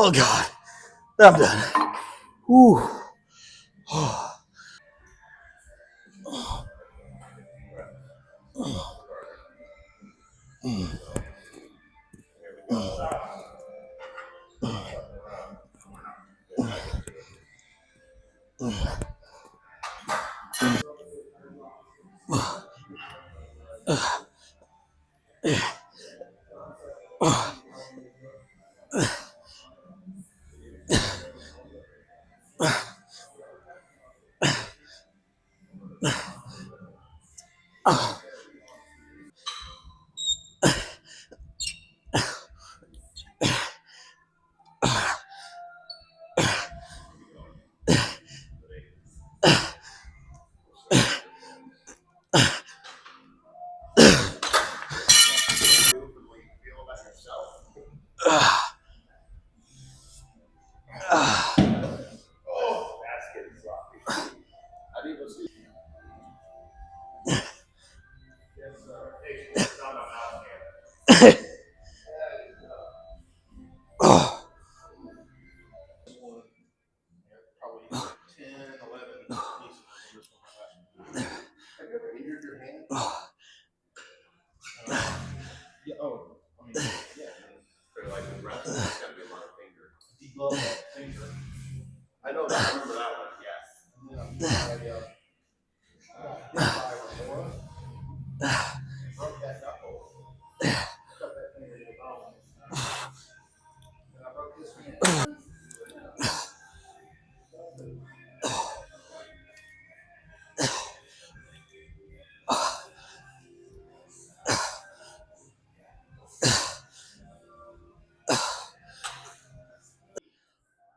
Oh God, I'm done. Whew.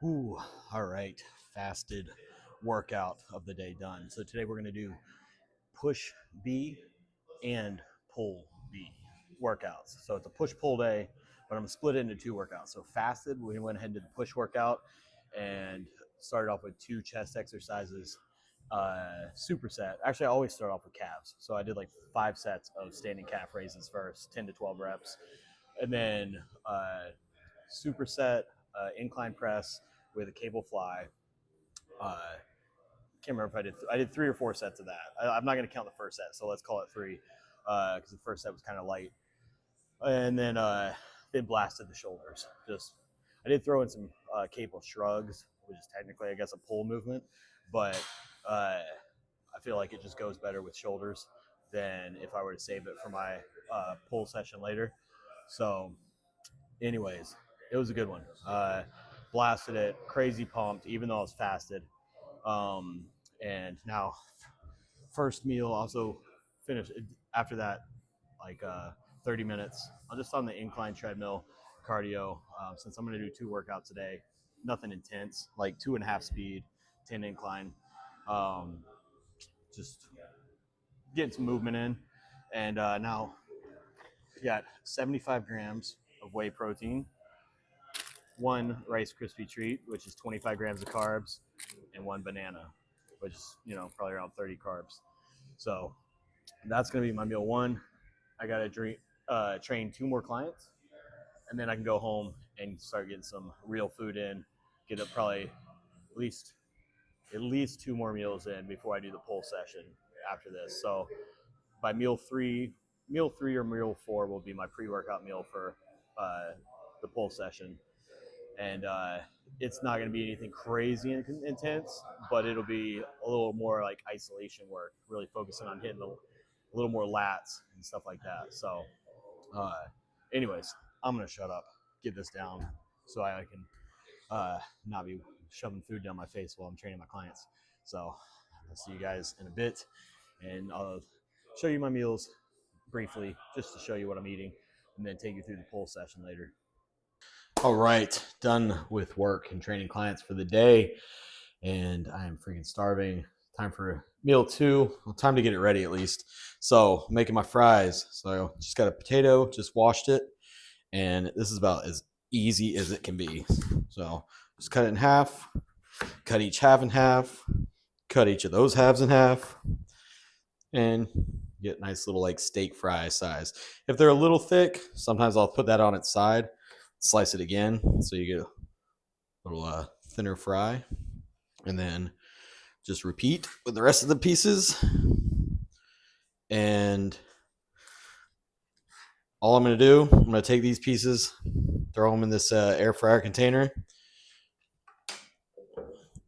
Ooh, all right. Fasted workout of the day done. So today we're going to do push B and pull B workouts. So it's a push pull day, but I'm going to split it into two workouts. So fasted, we went ahead and did the push workout and started off with 2 chest exercises. Superset. Actually, I always start off with calves. So I did like 5 sets of standing calf raises first, 10 to 12 reps. And then superset incline press with a cable fly. Can't remember if I did 3 or 4 sets of that. I'm not going to count the first set, so let's call it 3 because the first set was kind of light. And then blasted the shoulders, just I did throw in some cable shrugs, which is technically, I guess, a pull movement, but I feel like it just goes better with shoulders than if I were to save it for my pull session later. So, anyways, it was a good one. Blasted it, crazy pumped, even though I was fasted. And now, first meal also finished after that, like 30 minutes. I'm just on the incline treadmill cardio since I'm going to do 2 workouts a day. Nothing intense, like 2.5 speed, 10 incline. Um, just getting some movement in. And now got 75 grams of whey protein, 1 Rice Krispie treat, which is 25 grams of carbs, and 1 banana, which is, probably around 30 carbs. So that's going to be my meal 1. I got to train 2 more clients, and then I can go home and start getting some real food in, get up probably at least 2 more meals in before I do the pull session after this. So by meal three or meal 4 will be my pre-workout meal for the pull session. And it's not going to be anything crazy intense, but it'll be a little more like isolation work, really focusing on hitting a little more lats and stuff like that. So uh, anyways, I'm going to shut up, get this down so I can not be shoving food down my face while I'm training my clients. So I'll see you guys in a bit, and I'll show you my meals briefly just to show you what I'm eating, and then take you through the pull session later. All right, done with work and training clients for the day, and I am freaking starving. Time for meal 2. Well, time to get it ready at least. So making my fries. So just got a potato, just washed it, and this is about as easy as it can be. So just cut it in half, cut each half in half, cut each of those halves in half, and get nice little like steak fry size. If they're a little thick, sometimes I'll put that on its side, slice it again, so you get a little thinner fry, and then just repeat with the rest of the pieces. And all I'm going to do, I'm going to take these pieces, throw them in this air fryer container,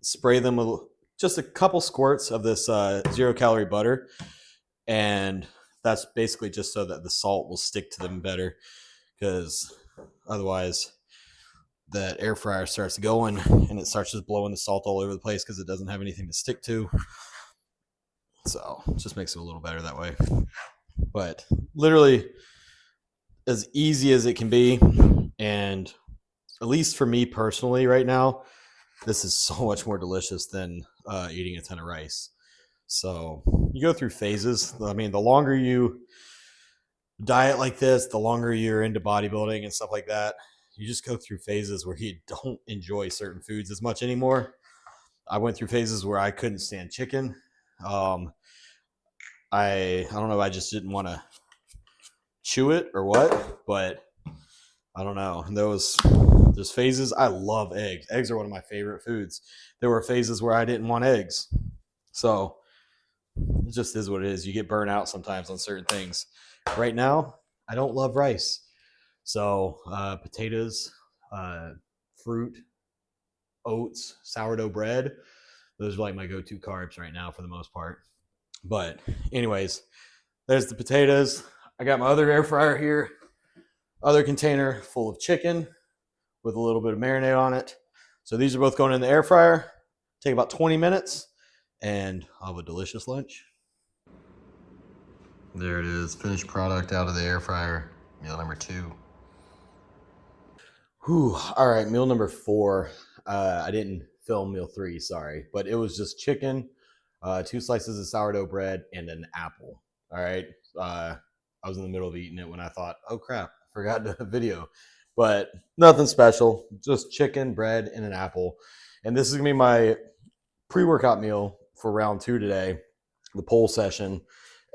spray them with just a couple squirts of this 0-calorie butter, and that's basically just so that the salt will stick to them better, because otherwise that air fryer starts going and it starts just blowing the salt all over the place because it doesn't have anything to stick to. So it just makes it a little better that way. But literally as easy as it can be, and at least for me personally right now, this is so much more delicious than eating a ton of rice. So you go through phases. I mean, the longer you diet like this, the longer you're into bodybuilding and stuff like that, you just go through phases where you don't enjoy certain foods as much anymore. I went through phases where I couldn't stand chicken. I don't know. I just didn't want to chew it or what, but I don't know. There's phases. I love eggs. Eggs are one of my favorite foods. There were phases where I didn't want eggs. So it just is what it is. You get burnt out sometimes on certain things. Right now, I don't love rice. So potatoes, fruit, oats, sourdough bread. Those are like my go-to carbs right now for the most part. But anyways, there's the potatoes. I got my other air fryer here, other container full of chicken with a little bit of marinade on it. So these are both going in the air fryer. Take about 20 minutes, and I'll have a delicious lunch. There it is, finished product out of the air fryer, meal number 2. Whew. All right, meal number 4. I didn't film meal 3, sorry, but it was just chicken, 2 slices of sourdough bread, and an apple. All right, I was in the middle of eating it when I thought, oh crap, I forgot to video. But nothing special, just chicken, bread, and an apple. And this is gonna be my pre-workout meal for round 2 today, the pull session.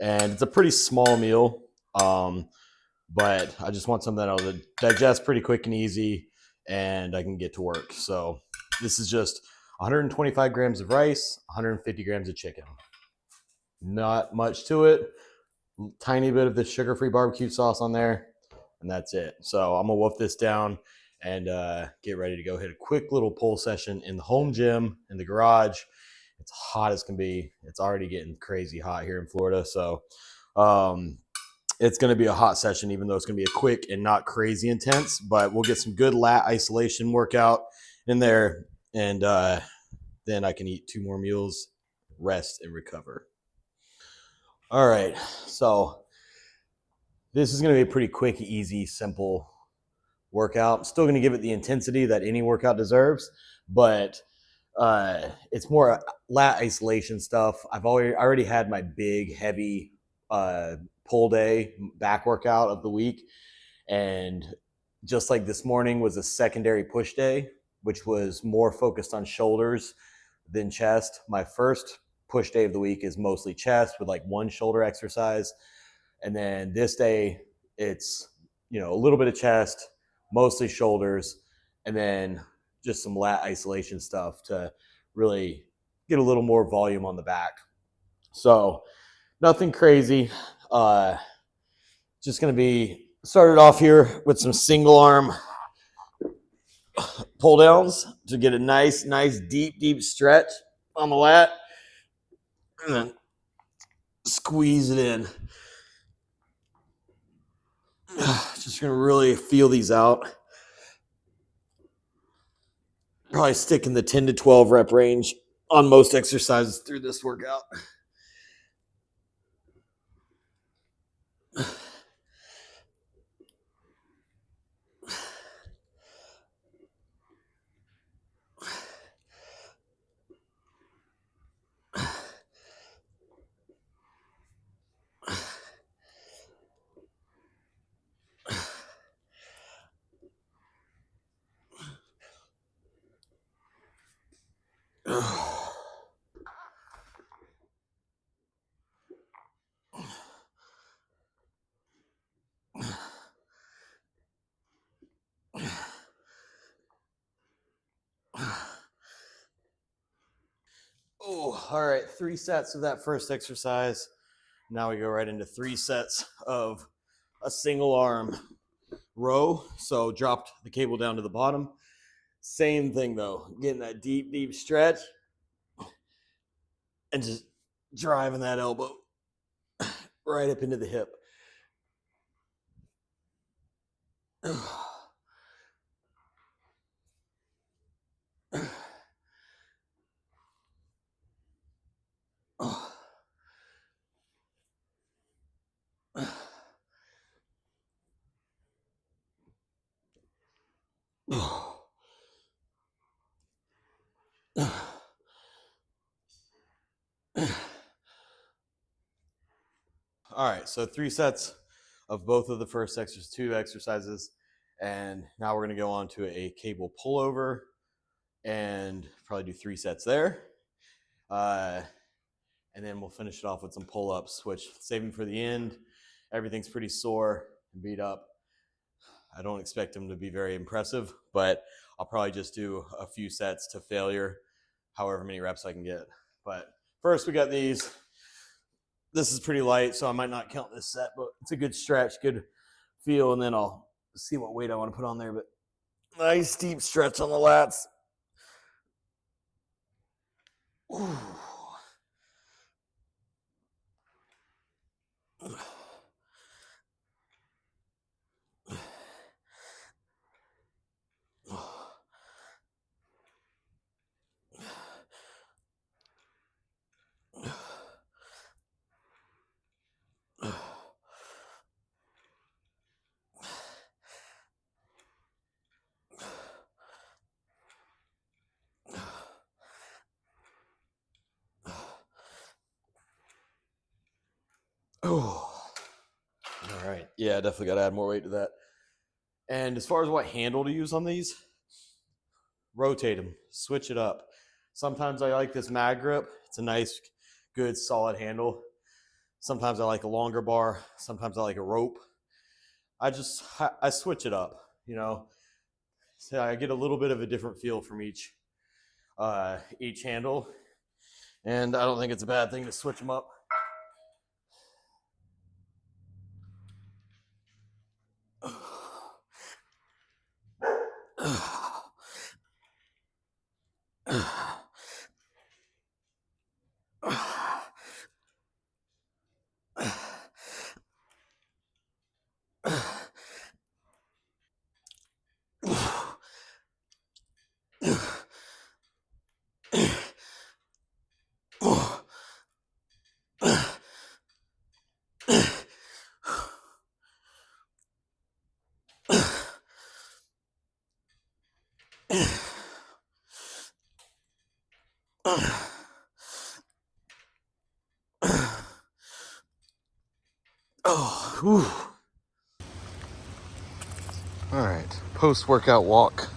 And it's a pretty small meal, but I just want something that I'll digest pretty quick and easy, and I can get to work. So this is just 125 grams of rice, 150 grams of chicken. Not much to it. Tiny bit of the sugar-free barbecue sauce on there, and that's it. So I'm gonna wolf this down, and get ready to go hit a quick little pull session in the home gym in the garage. It's hot as can be. It's already getting crazy hot here in Florida, so it's going to be a hot session, even though it's going to be a quick and not crazy intense. But we'll get some good lat isolation workout in there, and then I can eat 2 more meals, rest, and recover. All right, so this is going to be a pretty quick, easy, simple workout. I'm still going to give it the intensity that any workout deserves, but it's more lat isolation stuff. I already had my big, heavy pull day back workout of the week, and just like this morning was a secondary push day, which was more focused on shoulders than chest. My first push day of the week is mostly chest with like 1 shoulder exercise, and then this day it's a little bit of chest, mostly shoulders, and then just some lat isolation stuff to really get a little more volume on the back. So nothing crazy. Just going to be started off here with some single arm pull downs to get a nice deep stretch on the lat, and then squeeze it in. Just going to really feel these out. Probably stick in the 10 to 12 rep range on most exercises through this workout. Oh, all right. 3 sets of that first exercise. Now we go right into 3 sets of a single arm row. So dropped the cable down to the bottom. Same thing though, getting that deep stretch and just driving that elbow right up into the hip. All right, so 3 sets of both of the first 2 exercises, and now we're going to go on to a cable pullover and probably do 3 sets there. And then we'll finish it off with some pull-ups, which saving for the end. Everything's pretty sore and beat up. I don't expect them to be very impressive, but I'll probably just do a few sets to failure, however many reps I can get. But first we got these. This is pretty light, so I might not count this set, but it's a good stretch, good feel, and then I'll see what weight I want to put on there. But nice deep stretch on the lats. Ooh. Oh, all right. Yeah, definitely got to add more weight to that. And as far as what handle to use on these, rotate them, switch it up. Sometimes I like this mag grip. It's a nice, good, solid handle. Sometimes I like a longer bar. Sometimes I like a rope. I switch it up, So I get a little bit of a different feel from each handle, and I don't think it's a bad thing to switch them up. Oh, whew. All right, post-workout walk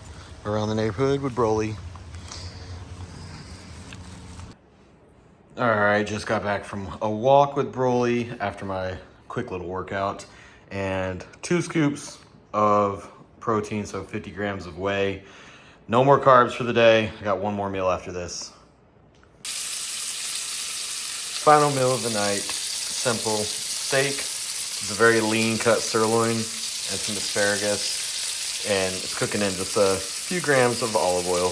around the neighborhood with Broly. All right, just got back from a walk with Broly after my quick little workout, and 2 scoops of protein, so 50 grams of whey. No more carbs for the day. I got one more meal after this. Final meal of the night, simple steak. It's a very lean cut sirloin and some asparagus, and it's cooking in just a few grams of olive oil.